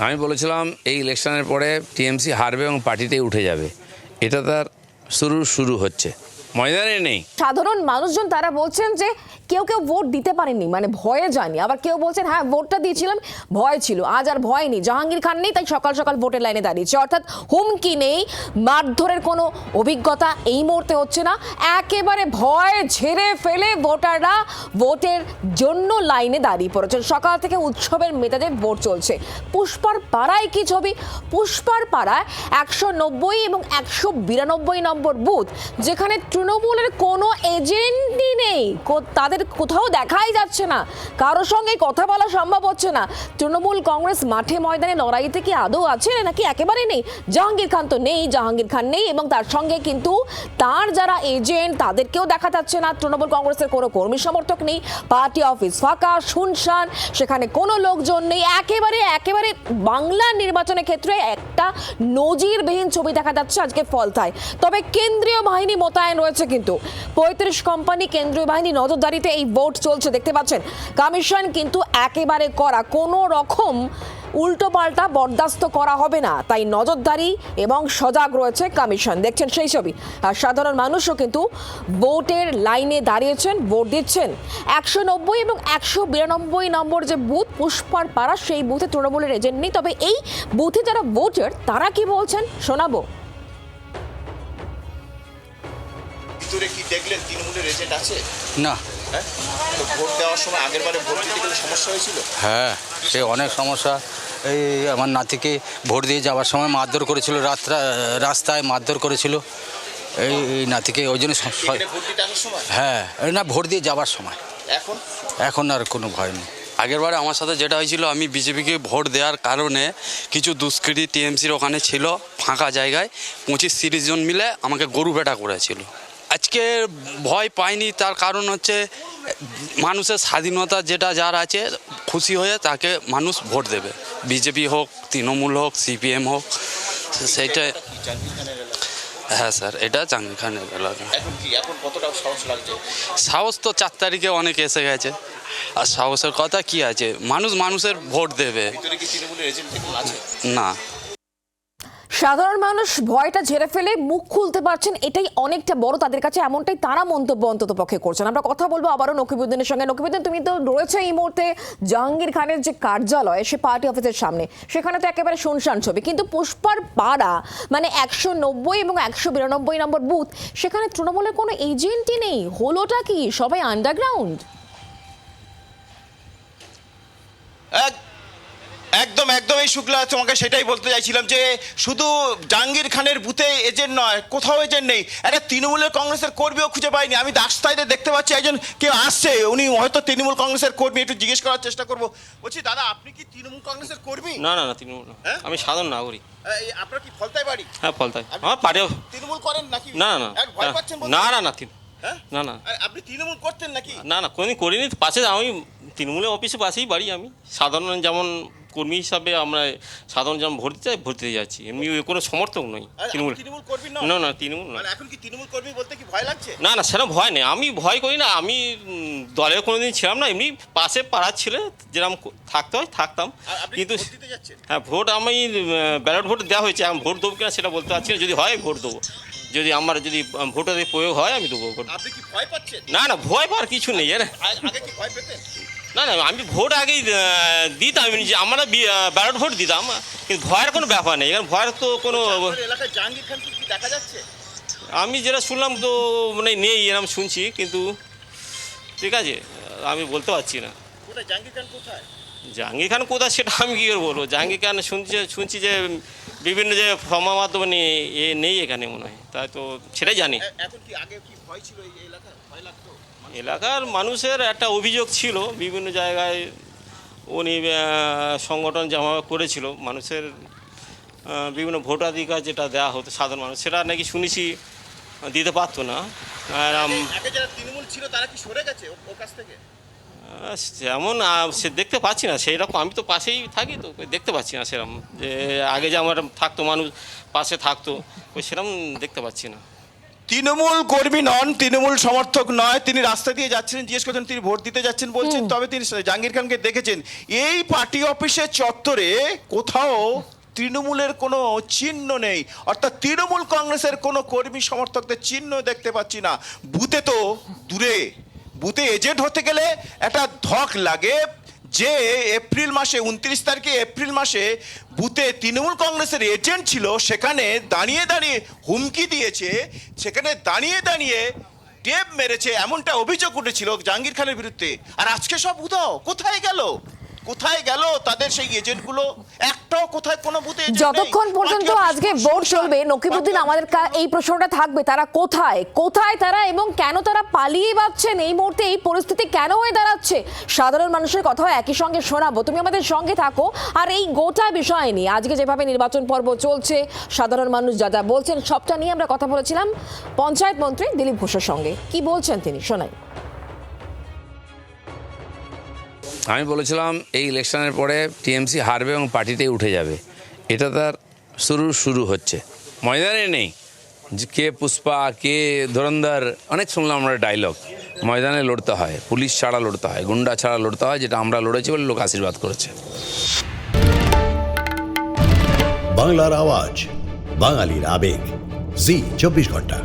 আমি বলেছিলাম এই ইলেকশনের পরে টিএমসি হারবে এবং পার্টিটাই উঠে যাবে, এটা তার শুরু হচ্ছে, ময়দানে নেই। সাধারণ মানুষজন তারা বলছেন যে কেউ কেউ ভোট দিতে পারেনি, মানে ভয়ে যায়নি, আবার কেউ বলছেন হ্যাঁ ভোটটা দিয়েছিলাম, ভয় ছিল, আজ আর ভয় নেই, জাহাঙ্গীর খান নেই তাই সকাল সকাল ভোটের লাইনে দাঁড়িয়েছে। অর্থাৎ হুমকি নেই, মারধরের কোনো অভিজ্ঞতা এই মুহূর্তে হচ্ছে না, একেবারে ভয় ঝেড়ে ফেলে ভোটাররা ভোটের জন্য লাইনে দাঁড়িয়ে পড়েছেন। সকাল থেকে উৎসবের মেজাজে ভোট চলছে। পুষ্পার পাড়ায় কি ছবি? পুষ্পার পাড়ায় 190 এবং 192 নম্বর বুথ, যেখানে তৃণমূলের কোনো এজেন্টই নেই, তাদের কোথাও দেখাই যাচ্ছে না, কারোর সঙ্গে কথা বলা সম্ভব হচ্ছে না। তৃণমূল কংগ্রেস মাঠে ময়দানে লড়াইতে কি আদৌ আছে নাকি একেবারে নেই? জাহাঙ্গীর খান তো নেই, জাহাঙ্গীর খান নেই এবং তার সঙ্গে কিন্তু তার যারা এজেন্ট তাদেরকেও দেখা যাচ্ছে না। তৃণমূল কংগ্রেসের কোনো কর্মী সমর্থক নেই, পার্টি অফিস ফাঁকা, শুনশান, সেখানে কোনো লোকজন নেই। একেবারে বাংলা নির্বাচনের ক্ষেত্রে একটা নজিরবিহীন ছবি দেখা যাচ্ছে আজকে ফলতায়। তবে কেন্দ্রীয় বাহিনী মোতায়েন রয়েছে, কিন্তু 35 কোম্পানি কেন্দ্রীয় বাহিনী নজরদারিতে এই ভোট চলছে, দেখতে পাচ্ছেন। কমিশন কিন্তু একেবারে করা, কোনো রকম উল্টো পাল্টা বরদাস্ত করা হবে না, তাই নজরদারি এবং সজাগ রয়েছে কমিশন, দেখছেন সেই ছবি। আর সাধারণ মানুষও কিন্তু ভোটের লাইনে দাঁড়িয়েছেন, ভোট দিচ্ছেন। 190 এবং 192 নম্বর যে বুথ পুষ্পার পাড়া, সেই বুথে তৃণমূলের এজেন্ট নেই। তবে এই বুথে যারা ভোটার তারা কি বলছেন শোনাবো। ভিতরে কি দেখলেন তৃণমূলের এজেন্ট আছে? না। হ্যাঁ, তো ভোট দেওয়ার সময় আগের বারে ভোট দিতে গেলে সমস্যা হয়েছিল? হ্যাঁ, সে অনেক সমস্যা। এই আমার নাতিকে ভোট দিয়ে যাওয়ার সময় মারধর করেছিল, রাস্তায় মারধর করেছিল এই নাতিকে, ওই জন্য ভোট দিতে আসার সময়? হ্যাঁ, না ভোট দিয়ে যাওয়ার সময়। এখন আর কোনো ভয় নেই। আগেরবারে আমার সাথে যেটা হয়েছিল, আমি বিজেপিকে ভোট দেওয়ার কারণে কিছু দুষ্কৃতী টিএমসির ওখানে ছিল ফাঁকা জায়গায়, 25-30 জন মিলে আমাকে গরু বেটা করেছিল। আজকে ভয় পাইনি, তার কারণ হচ্ছে মানুষের স্বাধীনতা যেটা যার আছে, খুশি হয়ে তাকে মানুষ ভোট দেবে, বিজেপি হোক, তৃণমূল হোক, সিপিএম হোক, সেইটা। হ্যাঁ স্যার, এটা জাহাঙ্গীর খানের এলাকা। এখন কতটা সাহস লাগছে? সাহস তো 4 তারিখে অনেক এসে গেছে, আর সাহসের কথা কি আছে, মানুষের ভোট দেবে। না, সাধারণ মানুষ ভয়টা ঝেড়ে ফেলে মুখ খুলতে পারছেন, এটাই অনেকটা বড় তাদের কাছে, এমনটাই তারা মন্তব্য অন্তত পক্ষে করছেন। আমরা কথা বলবো আবারও নকিবুদ্দিনের সঙ্গে। নকিবুদ্দিন, তুমি তো রয়েছে এই মুহূর্তে জাহাঙ্গীর খানের যে কার্যালয়, সে পার্টি অফিসের সামনে, সেখানে তো একেবারে শুনশান ছবি, কিন্তু পুষ্পার পাড়া মানে 190 এবং 192 নম্বর বুথ, সেখানে তৃণমূলের কোনো এজেন্টই নেই, হলোটা কি? সবাই আন্ডারগ্রাউন্ড। একদম এই শুক্লা, তোমাকে সেটাই বলতে চাইছিলাম যে শুধু জাহাঙ্গীর খানের বুথে এজেন্ট নয়, কোথাও এজেন্ট নেই। একটা তৃণমূলের কংগ্রেসের কর্মীও খুঁজে পাইনি। আমি রাস্তায় দেখতে পাচ্ছি একজন কেউ আসছে, উনি হয়তো তৃণমূল কংগ্রেসের কর্মী, একটু জিজ্ঞেস করার চেষ্টা করবো। বলছি দাদা, আপনি কি তৃণমূল কংগ্রেসের কর্মী? না, তৃণমূল না, আমি সাধারণ নাগরিক। আপনার কি ফলতায় বাড়ি? হ্যাঁ, ফলতায়। আমার পার্টি তৃণমূল করেন নাকি? না, ভয় পাচ্ছেন? না, হ্যাঁ, না, আপনি তৃণমূল করতেন নাকি? না, কোনোদিন করিনি। পাশে আমি তৃণমূলের অফিসে পাশেই বাড়ি। আমি সাধারণ যেমন কর্মী হিসাবে আমরা সাধারণ যেমন ভোট দিতে যাচ্ছি, এমনি কোনো সমর্থক নই তৃণমূল কর্মী। না, তৃণমূল না। এখন কি তৃণমূল কর্মী বলতে কি ভয় লাগছে? না, সেরকম ভয় নেই, আমি ভয় করি না। আমি দলের কোনোদিন ছিলাম না, এমনি পাশে পাড়ার ছেলে যেরকম থাকতে হয় থাকতাম। কিন্তু হ্যাঁ, ভোট আমি ব্যালট ভোট দেওয়া হয়েছে, আমি ভোট দেবো কিনা সেটা বলতে পারছি না। যদি হয় ভোট দেবো, যদি আমার ভোটের প্রয়োগ হয় আমি দেবো ভোট। আপনি কি ভয় পাচ্ছেন? না, ভয় পাওয়ার কিছু নেই। আগে কি ভয় পেতেন? না, আমি ভোট আগেই দিতাম, আমরা ব্যালট ভোট দিতাম, কিন্তু ভয়ের কোনো ব্যাপার নেই। এখানে ভয়ের তো কোনো এলাকায় জাহাঙ্গীর খান কি দেখা যাচ্ছে? আমি যেটা শুনলাম তো মানে নেই, এরকম শুনছি, কিন্তু ঠিক আছে আমি বলতে পারছি না। জাহাঙ্গীর খান কোথায়? জাহাঙ্গীর খান কোথায় সেটা আমি কী করে বলবো? জাহাঙ্গীর খান শুনছি যে বিভিন্ন যে সংবাদ মাধ্যমে নেই এখানে মনে হয়, তাই তো সেটাই জানি। এখন কি আগে কি ভয় ছিল এই এলাকায়? ভয় লাগতো? এলাকার মানুষের একটা অভিযোগ ছিল, বিভিন্ন জায়গায় উনি সংগঠন জমা করেছিল, মানুষের বিভিন্ন ভোটাধিকার যেটা দেওয়া হতো সাধারণ মানুষ, সেটা নাকি শুনেছি দিতে পারতো না। আর আগে যারা তৃণমূল ছিল তারা কি সরে গেছে ওর কাছ থেকে? যেমন সে দেখতে পাচ্ছি না সেই রকম, আমি তো পাশেই থাকি, তো দেখতে পাচ্ছি না সেরকম যে আগে যে আমার থাকতো, মানুষ পাশে থাকতো, ওই সেরকম দেখতে পাচ্ছি না। তৃণমূল কর্মী নন, তৃণমূল সমর্থক নয়, তিনি রাস্তা দিয়ে যাচ্ছিলেন, জিজ্ঞেস করছেন তিনি ভোট দিতে যাচ্ছেন বলছেন, তবে তিনি জাহাঙ্গীর খানকে দেখেছেন। এই পার্টি অফিসের চত্বরে কোথাও তৃণমূলের কোনো চিহ্ন নেই, অর্থাৎ তৃণমূল কংগ্রেসের কোনো কর্মী সমর্থকদের চিহ্ন দেখতে পাচ্ছি না। বুথে তো দূরে, বুথে এজেন্ট হতে গেলে একটা ধক লাগে যে এপ্রিল মাসে 29 তারিখে এপ্রিল মাসে বুথে তৃণমূল কংগ্রেসের এজেন্ট ছিল, সেখানে দাঁড়িয়ে দাঁড়িয়ে হুমকি দিয়েছে, সেখানে দাঁড়িয়ে দাঁড়িয়ে টেপ মেরেছে, এমনটা অভিযোগ উঠেছিল জাহাঙ্গীর খানের বিরুদ্ধে। আর আজকে সব উধাও, কোথায় গেল? কোথায় গেল তাদের সেই এজেন্টগুলো? একটাও কোথায় কোনো বুথে agent নেই। যতক্ষণ পর্যন্ত আজকে ভোট চলবে নকিবুদ্দিন, আমাদের এই প্রশ্নটা থাকবে, তারা কোথায় কোথায় তারা, এবং কেন তারা পালিয়ে বাঁচছেন এই মুহূর্তে? এই পরিস্থিতি কেন হয়ে দাঁড়াচ্ছে? সাধারণ মানুষের কথাও একই সঙ্গে শোনাবো, তুমি আমাদের সঙ্গে থাকো। আর এই গোটা বিষয় নিয়ে আজকে যেভাবে নির্বাচন পর্ব চলছে, সাধারণ মানুষ যা যা বলছেন, সবটা নিয়ে আমরা কথা বলেছিলাম পঞ্চায়েত মন্ত্রী দিলীপ ঘোষের সঙ্গে। কি বলছেন তিনি, শোনাই। আমি বলেছিলাম এই ইলেকশনের পরে টিএমসি হারবে এবং পার্টিটাই উঠে যাবে। এটা তার শুরু হচ্ছে, ময়দানে নেই। যে কে পুষ্পা, কে ধুরন্ধর, অনেক শুনলাম আমরা ডায়লগ। ময়দানে লড়তে হয়, পুলিশ ছাড়া লড়তে হয়, গুন্ডা ছাড়া লড়তে হয়, যেটা আমরা লড়েছি বলে লোক আশীর্বাদ করেছে। বাংলার আওয়াজ, বাঙালির আবেগ, জি 24 ঘন্টা।